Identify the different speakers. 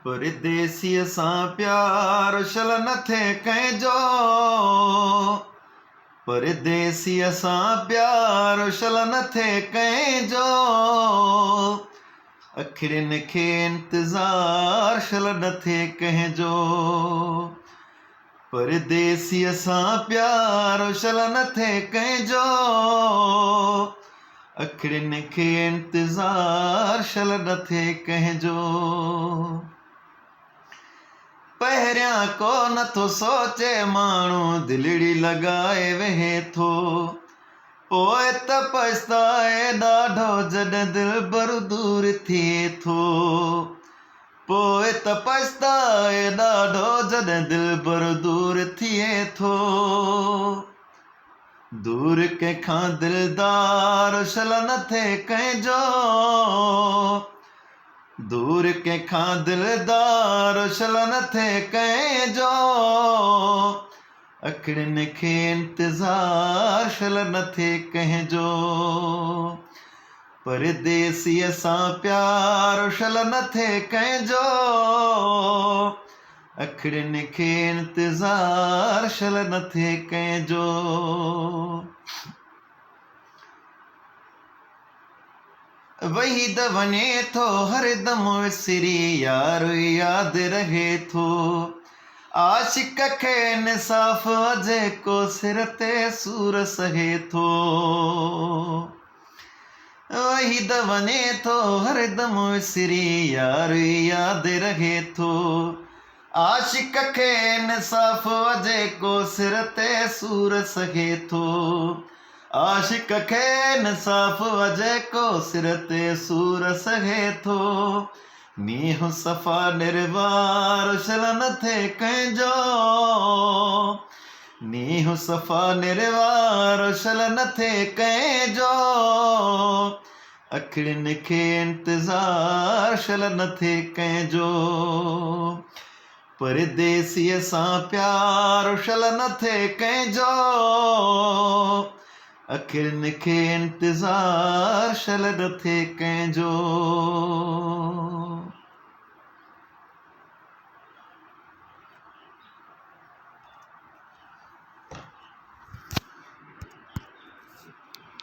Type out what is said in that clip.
Speaker 1: परदेसीअ सां प्यार शल न थिए कंहिंजो, परदेसीअ सां प्यार शल न थिए कंहिंजो, अखियुनि खे इंतज़ार शल न थिए कंहिंजो। परदेसीअ सां प्यार शल न थिए कंहिंजो, अखियुनि खे इंतज़ार शल न थिए कंहिंजो। पहिरियां को नथो सोचे माण्हू दिलड़ी लॻाए वेहे थो, पोइ त पछताए ॾाढो जॾहिं दिलबर दूर थिए थो, पोइ त पछताए ॾाढो जॾहिं दिलबर दूर थिए थो। दूर कंहिंखां दिलदार शल न थिए कंहिंजो, दूर कंहिंखां दिलदार शल न थिए कंहिंजो, अखियुनि खे इंतज़ार शल न थिए कंहिंजो। परदेसीअ सां प्यार शल न थिए कंहिंजो, अखियुनि खे इंतज़ार शल न थिए कंहिंजो। वहीद वञे थो हरदम विसरी यार यादि रहे थो, आशिक खे इंसाफ़ जेको सिर ते सूर सहे थो। वहीद वञे थो हरदम विसरी यार यादि रहे थो, आशिक खे इंसाफ़ जेको सिर ते सूर सहे थो, आशिक खे इंसाफ़ जेको सिर ते सूर सहे थो। नींहुं सफ़ा निर्वार शल न थिए कंहिंजो, नींहुं सफ़ा निर्वार शल न थिए कंहिंजो, अखियुनि खे इंतज़ार शल न थिए कंहिंजो। परदेसीअ सां प्यार शल न थिए कंहिंजो, अखियुनि खे इंतज़ार शल न थिए कंहिंजो।